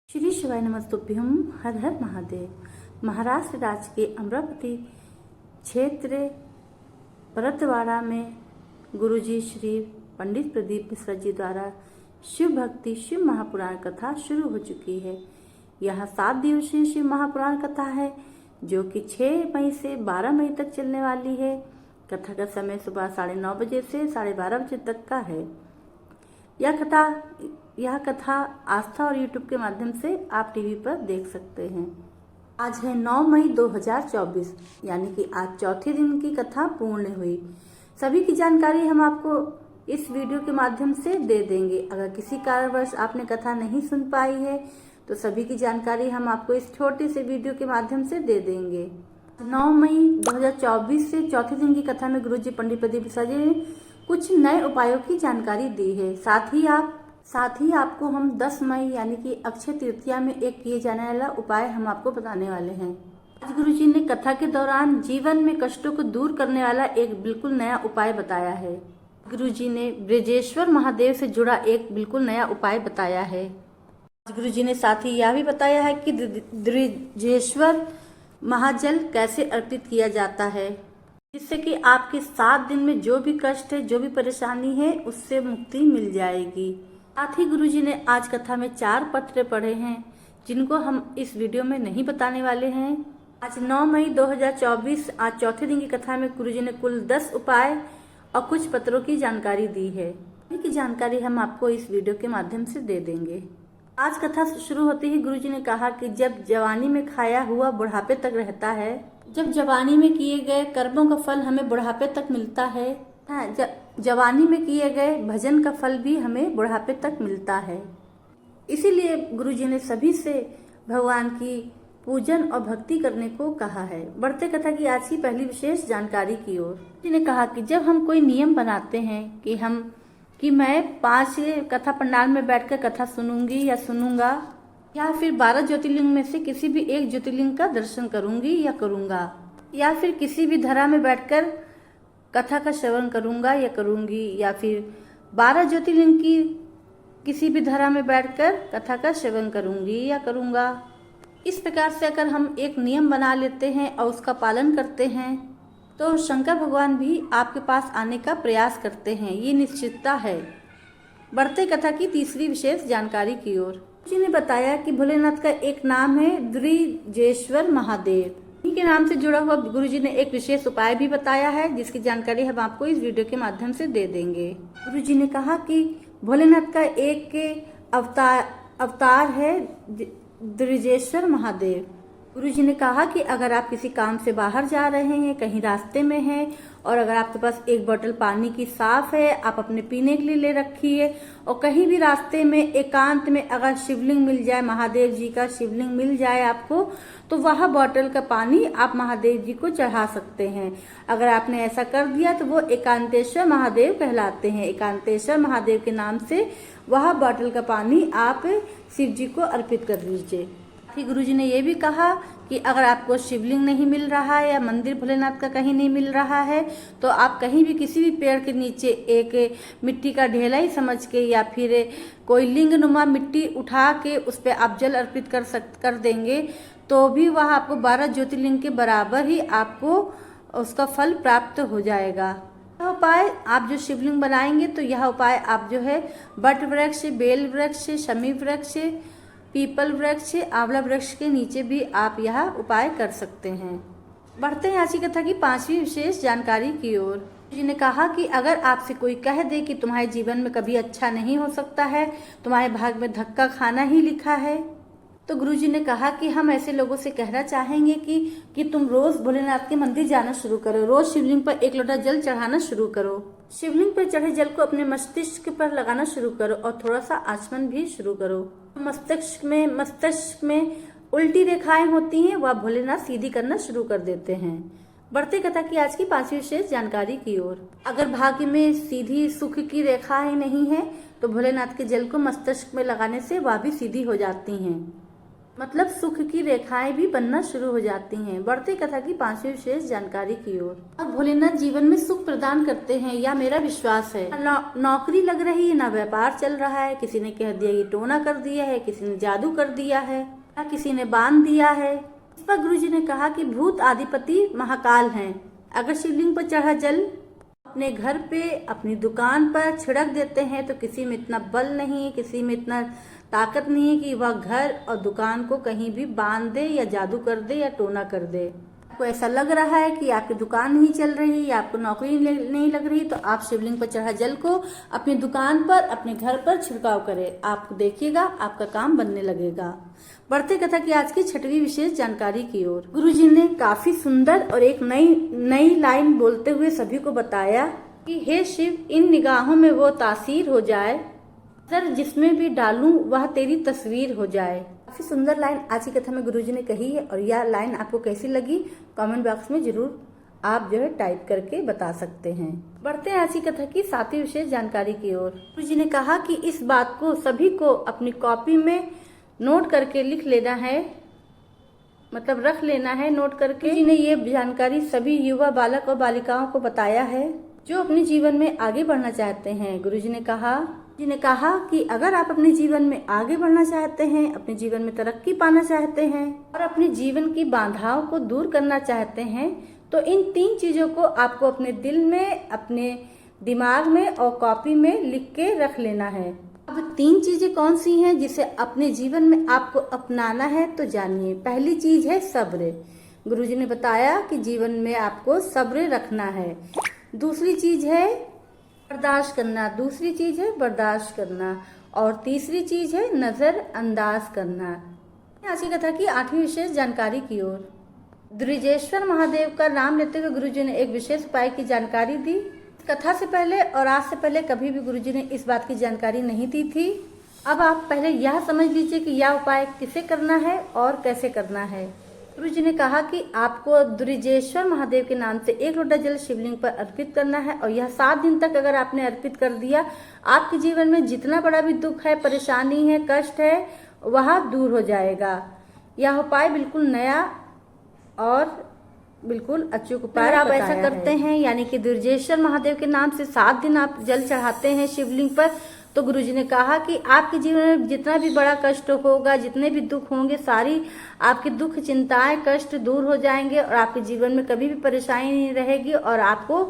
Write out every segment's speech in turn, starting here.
श्री शिवाय नमस्तुभ्यम। हर हर महादेव। महाराष्ट्र राज्य के अमरावती क्षेत्र भरतवाड़ा में गुरुजी श्री पंडित प्रदीप मिश्रा जी द्वारा शिव भक्ति शिव महापुराण कथा शुरू हो चुकी है। यह 7 दिवसीय शिव महापुराण कथा है जो कि 6 मई से 12 मई तक चलने वाली है। कथा का समय सुबह 9:30 बजे से 12:30 बजे तक का है। यह कथा आस्था और यूट्यूब के माध्यम से आप टीवी पर देख सकते हैं। आज है 9 मई 2024, यानी कि आज चौथे दिन की कथा पूर्ण हुई। सभी की जानकारी हम आपको इस वीडियो के माध्यम से दे देंगे। अगर किसी कारणवश आपने कथा नहीं सुन पाई है तो सभी की जानकारी हम आपको इस छोटे से वीडियो के माध्यम से दे देंगे। 9 मई 2024 से चौथे दिन की कथा में गुरुजी पंडित प्रदीप मिश्रा जी ने कुछ नए उपायों की जानकारी दी है। साथ ही आपको हम 10 मई यानी कि अक्षय तृतीया में एक किए जाने वाला उपाय हम आपको बताने वाले हैं। आज गुरुजी ने कथा के दौरान जीवन में कष्टों को दूर करने वाला एक बिल्कुल नया उपाय बताया है। गुरुजी ने ब्रजेश्वर महादेव से जुड़ा एक बिल्कुल नया उपाय बताया है। आज गुरुजी ने साथ ही यह भी बताया है कि ब्रजेश्वर महाजल कैसे अर्पित किया जाता है, जिससे कि आपके 7 दिन में जो भी कष्ट है, जो भी परेशानी है, उससे मुक्ति मिल जाएगी। साथ ही गुरुजी ने आज कथा में 4 पत्र पढ़े हैं जिनको हम इस वीडियो में नहीं बताने वाले हैं। आज 9 मई 2024 आज चौथे दिन की कथा में गुरुजी ने कुल 10 उपाय और कुछ पत्रों की जानकारी दी है। इनकी जानकारी हम आपको इस वीडियो के माध्यम से दे देंगे। आज कथा शुरू होते ही गुरुजी ने कहा कि जब जवानी में खाया हुआ बुढ़ापे तक रहता है, जब जवानी में किए गए कर्मों का फल हमें बुढ़ापे तक मिलता है, जवानी में किए गए भजन का फल भी हमें बुढ़ापे तक मिलता है। इसीलिए गुरुजी ने सभी से भगवान की पूजन और भक्ति करने को कहा है। बढ़ते कथा की आज की पहली विशेष जानकारी की ओर। गुरुजी ने कहा कि जब हम कोई नियम बनाते हैं कि मैं 5 कथा पंडाल में बैठकर कथा सुनूंगी या सुनूंगा, या फिर 12 ज्योतिर्लिंग में से किसी भी एक ज्योतिर्लिंग का दर्शन करूंगी या करूंगा, या फिर किसी भी धरा में बैठकर कथा का श्रवण करूंगा या करूंगी, या फिर 12 ज्योतिर्लिंग की किसी भी धरा में बैठकर कथा का श्रवण करूंगी या करूंगा। इस प्रकार से अगर हम एक नियम बना लेते हैं और उसका पालन करते हैं तो शंकर भगवान भी आपके पास आने का प्रयास करते हैं, ये निश्चितता है। बढ़ते कथा की तीसरी विशेष जानकारी की ओर। जी ने बताया कि भोलेनाथ का एक नाम है ब्रजेश्वर महादेव। इन्हीं के नाम से जुड़ा हुआ गुरुजी ने एक विशेष उपाय भी बताया है, जिसकी जानकारी हम आपको इस वीडियो के माध्यम से दे देंगे। गुरुजी ने कहा कि भोलेनाथ का एक अवतार है ब्रजेश्वर महादेव। गुरुजी ने कहा कि अगर आप किसी काम से बाहर जा रहे हैं, कहीं रास्ते में हैं, और अगर आपके पास एक बोतल पानी की साफ है, आप अपने पीने के लिए ले रखिए, और कहीं भी रास्ते में एकांत में अगर शिवलिंग मिल जाए, महादेव जी का शिवलिंग मिल जाए आपको, तो वह बोतल का पानी आप महादेव जी को चढ़ा सकते हैं। अगर आपने ऐसा कर दिया तो वो एकांतेश्वर महादेव कहलाते हैं। एकांतेश्वर महादेव के नाम से वह बोतल का पानी आप शिव जी को अर्पित कर दीजिए। गुरुजी ने यह भी कहा कि अगर आपको शिवलिंग नहीं मिल रहा है या मंदिर भोलेनाथ का कहीं नहीं मिल रहा है, तो आप कहीं भी किसी भी पेड़ के नीचे एक मिट्टी का ढेला ही समझ के या फिर कोई लिंग नुमा मिट्टी उठा के उस पर आप जल अर्पित कर देंगे तो भी वह आपको 12 ज्योतिर्लिंग के बराबर ही आपको उसका फल प्राप्त हो जाएगा। यह उपाय आप जो शिवलिंग बनाएंगे तो यह उपाय आप जो है बट वृक्ष, बेल वृक्ष, शमी वृक्ष, पीपल वृक्ष, आंवला वृक्ष के नीचे भी आप यह उपाय कर सकते हैं। बढ़ते हैं आज की कथा की 5वीं विशेष जानकारी की ओर। गुरुजी ने कहा कि अगर आपसे कोई कह दे कि तुम्हारे जीवन में कभी अच्छा नहीं हो सकता है, तुम्हारे भाग में धक्का खाना ही लिखा है, तो गुरुजी ने कहा कि हम ऐसे लोगों से कहना चाहेंगे कि तुम रोज भोलेनाथ के मंदिर जाना शुरू करो, रोज शिवलिंग पर 1 लोटा जल चढ़ाना शुरू करो, शिवलिंग पर चढ़े जल को अपने मस्तिष्क पर लगाना शुरू करो और थोड़ा सा आचमन भी शुरू करो। मस्तिष्क में उल्टी रेखाएं होती हैं, वह भोलेनाथ सीधी करना शुरू कर देते हैं। बढ़ते कथा की आज की 5वीं विशेष जानकारी की ओर। अगर भाग्य में सीधी सुख की रेखाएं नहीं है तो भोलेनाथ के जल को मस्तिष्क में लगाने से वह भी सीधी हो जाती हैं। मतलब सुख की रेखाएं भी बनना शुरू हो जाती हैं। बढ़ते कथा की 5वीं विशेष जानकारी की ओर। और भोलेनाथ जीवन में सुख प्रदान करते हैं, या मेरा विश्वास है। नौकरी लग रही है, ना व्यापार चल रहा है, किसी ने कह दिया ये टोना कर दिया है, किसी ने जादू कर दिया है, या किसी ने बांध दिया है। इस पर गुरुजी ने कहा कि भूत आदिपति महाकाल हैं। अगर शिवलिंग पर चढ़ा जल अपने घर पे, अपनी दुकान पर छिड़क देते हैं तो किसी में इतना बल नहीं है, किसी में इतना ताकत नहीं है कि वह घर और दुकान को कहीं भी बांध दे या जादू कर दे या टोना कर दे। आपको ऐसा लग रहा है कि आपकी दुकान नहीं चल रही या आपको नौकरी नहीं लग रही, तो आप शिवलिंग पर चढ़ा जल को अपनी दुकान पर, अपने घर पर छिड़काव करें। आप देखिएगा आपका काम बनने लगेगा। बढ़ते कथा की आज की 6वीं विशेष जानकारी की ओर। गुरुजी ने काफी सुंदर और एक नई लाइन बोलते हुए सभी को बताया कि हे शिव, इन निगाहों में वो तासीर हो जाए, सर जिसमें भी डालूं वह तेरी तस्वीर हो जाए। काफी सुंदर लाइन आज की कथा में गुरुजी ने कही है, और यह लाइन आपको कैसी लगी कमेंट बॉक्स में जरूर आप जो है टाइप करके बता सकते हैं। बढ़ते हैं आज की कथा की 7वीं विशेष जानकारी की ओर। गुरुजी ने कहा कि इस बात को सभी को अपनी कॉपी में नोट करके लिख लेना है, मतलब रख लेना है नोट करके। गुरुजी ने ये जानकारी सभी युवा बालक और बालिकाओं को बताया है जो अपने जीवन में आगे बढ़ना चाहते हैं। गुरुजी ने कहा कि अगर आप अपने जीवन में आगे बढ़ना चाहते हैं, अपने जीवन में तरक्की पाना चाहते हैं और अपने जीवन की बाधाओं को दूर करना चाहते हैं, तो इन 3 चीजों को आपको अपने दिल में, अपने दिमाग में और कॉपी में लिख के रख लेना है। अब 3 चीजें कौन सी हैं जिसे अपने जीवन में आपको अपनाना है, तो जानिए। पहली चीज है सब्र। गुरुजी ने बताया कि जीवन में आपको सब्र रखना है। दूसरी चीज है बर्दाश्त बर्दाश्त करना, और तीसरी चीज है नजरअंदाज करना। आज की कथा की 8वीं विशेष जानकारी की ओर। द्विजेश्वर महादेव का नाम लेते हुए गुरुजी ने एक विशेष उपाय की जानकारी दी। कथा से पहले और आज से पहले कभी भी गुरुजी ने इस बात की जानकारी नहीं दी थी। अब आप पहले यह समझ लीजिए कि यह उपाय किसे करना है और कैसे करना है। गुरुजी ने कहा कि आपको द्विजेश्वर महादेव के नाम से 1 लोटा जल शिवलिंग पर अर्पित करना है, और यह 7 दिन तक अगर आपने अर्पित कर दिया, आपके जीवन में जितना बड़ा भी दुख है, परेशानी है, कष्ट है, वह दूर हो जाएगा। यह उपाय बिल्कुल नया और बिल्कुल अचूक उपाय आप ऐसा करते हैं, यानी कि द्विजेश्वर महादेव के नाम से 7 दिन आप जल चढ़ाते हैं शिवलिंग पर, तो गुरुजी ने कहा कि आपके जीवन में जितना भी बड़ा कष्ट होगा, जितने भी दुख होंगे, सारी आपकी दुख, चिंताएं, कष्ट दूर हो जाएंगे और आपके जीवन में कभी भी परेशानी नहीं रहेगी और आपको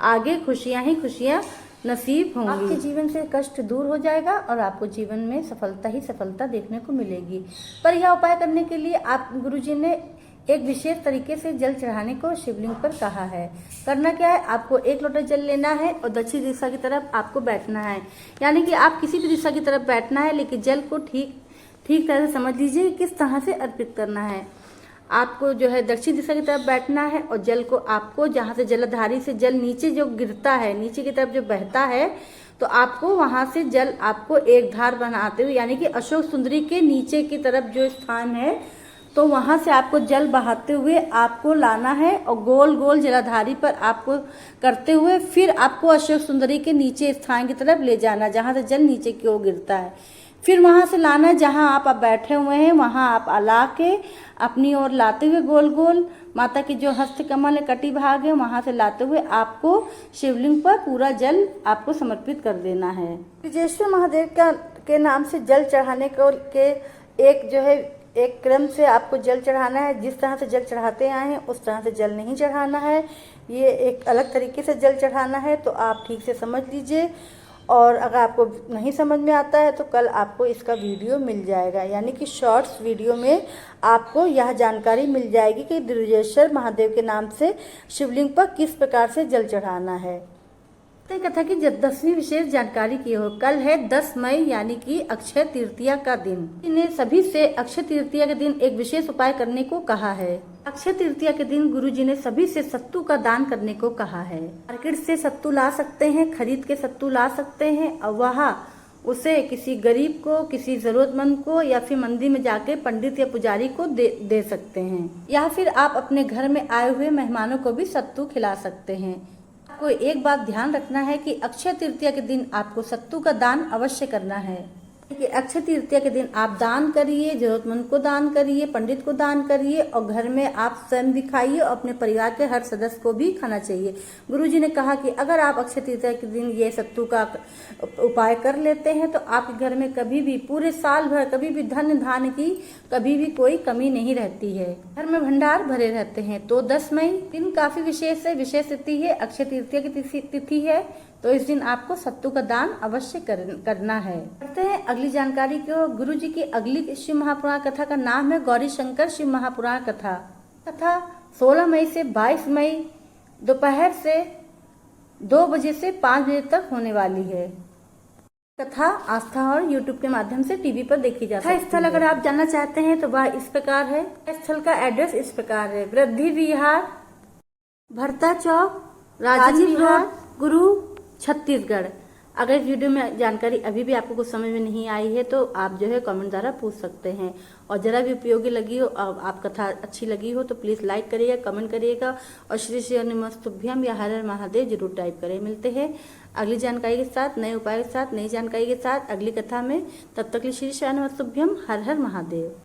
आगे खुशियां ही खुशियां नसीब होंगी। आपके जीवन से कष्ट दूर हो जाएगा और आपको जीवन में सफलता ही सफलता देखने को मिलेगी। पर यह उपाय करने के लिए आप गुरुजी ने एक विशेष तरीके से जल चढ़ाने को शिवलिंग पर कहा है। करना क्या है, आपको 1 लोटा जल लेना है और दक्षिण दिशा की तरफ आपको बैठना है, यानी कि आप किसी भी दिशा की तरफ बैठना है, लेकिन जल को ठीक तरह से समझ लीजिए किस तरह से अर्पित करना है। आपको जो है दक्षिण दिशा की तरफ बैठना है और जल को आपको जहाँ से जलधारी से जल नीचे जो गिरता है, नीचे की तरफ जो बहता है, तो आपको वहां से जल आपको एक धार बनाते हुए, यानी कि अशोक सुंदरी के नीचे की तरफ जो स्थान है, तो वहां से आपको जल बहाते हुए आपको लाना है और गोल गोल जलाधारी पर आपको करते हुए फिर आपको अशोक सुंदरी के नीचे स्थान की तरफ ले जाना, जहां से जल नीचे की ओर गिरता है। फिर वहां से लाना, जहां आप बैठे हुए हैं वहां आप ला के अपनी ओर लाते हुए गोल गोल माता की जो हस्त कमल है, कटी भाग है, वहां से लाते हुए आपको शिवलिंग पर पूरा जल आपको समर्पित कर देना है। द्विजेश्वर महादेव के नाम से जल चढ़ाने के एक जो है एक क्रम से आपको जल चढ़ाना है। जिस तरह से जल चढ़ाते आए हैं उस तरह से जल नहीं चढ़ाना है, ये एक अलग तरीके से जल चढ़ाना है। तो आप ठीक से समझ लीजिए, और अगर आपको नहीं समझ में आता है तो कल आपको इसका वीडियो मिल जाएगा, यानी कि शॉर्ट्स वीडियो में आपको यह जानकारी मिल जाएगी कि द्विजेश्वर महादेव के नाम से शिवलिंग पर किस प्रकार से जल चढ़ाना है। कथा की 10वीं विशेष जानकारी की हो। कल है 10 मई, यानी कि अक्षय तृतीया का दिन। इन्हें सभी से अक्षय तृतीया के दिन एक विशेष उपाय करने को कहा है। अक्षय तृतीया के दिन गुरुजी ने सभी से सत्तू का दान करने को कहा है। मार्केट से सत्तू ला सकते हैं, खरीद के सत्तू ला सकते हैं और वहाँ उसे किसी गरीब को, किसी जरूरतमंद को या फिर मंदिर में जाके पंडित या पुजारी को दे सकते हैं, या फिर आप अपने घर में आए हुए मेहमानों को भी सत्तू खिला सकते हैं। आपको एक बात ध्यान रखना है कि अक्षय तृतीया के दिन आपको सत्तू का दान अवश्य करना है। कि अक्षय तृतीया के दिन आप दान करिए, जरूरतमंद को दान करिए, पंडित को दान करिए और घर में आप स्वयं भी खाइए और अपने परिवार के हर सदस्य को भी खाना चाहिए। गुरुजी ने कहा कि अगर आप अक्षय तृतीया के दिन ये सत्तू का उपाय कर लेते हैं तो आपके घर में कभी भी पूरे साल भर कभी भी धन धान्य की कभी भी कोई कमी नहीं रहती है, घर में भंडार भरे रहते हैं। तो 10 मई दिन काफी विशेष है, विशेष तिथि है, अक्षय तृतीया की तिथि है, तो इस दिन आपको सत्तू का दान अवश्य करना है। करते हैं अगली जानकारी को। गुरु जी की अगली शिव महापुराण कथा का नाम है गौरी शंकर शिव महापुराण कथा। कथा 16 मई से 22 मई दोपहर से 2 बजे से 5 बजे तक होने वाली है। कथा आस्था और YouTube के माध्यम से टीवी पर देखी जा सकती है। स्थल अगर आप जानना चाहते हैं तो वह इस प्रकार है। स्थल का एड्रेस इस प्रकार है: वृद्धि विहार, भरता चौक, राजीव रोड, गुरु, छत्तीसगढ़। अगर इस वीडियो में जानकारी अभी भी आपको कुछ समझ में नहीं आई है तो आप जो है कमेंट द्वारा पूछ सकते हैं। और जरा भी उपयोगी लगी हो, आप कथा अच्छी लगी हो तो प्लीज लाइक करिएगा, कमेंट करिएगा और श्री श्री नमस्तुभ्यम या हर हर महादेव जरूर टाइप करें। मिलते हैं अगली जानकारी के साथ, नए उपाय के साथ, नई जानकारी के साथ अगली कथा में। तब तक श्री श्री नमस्तुभ्यम, हर हर महादेव।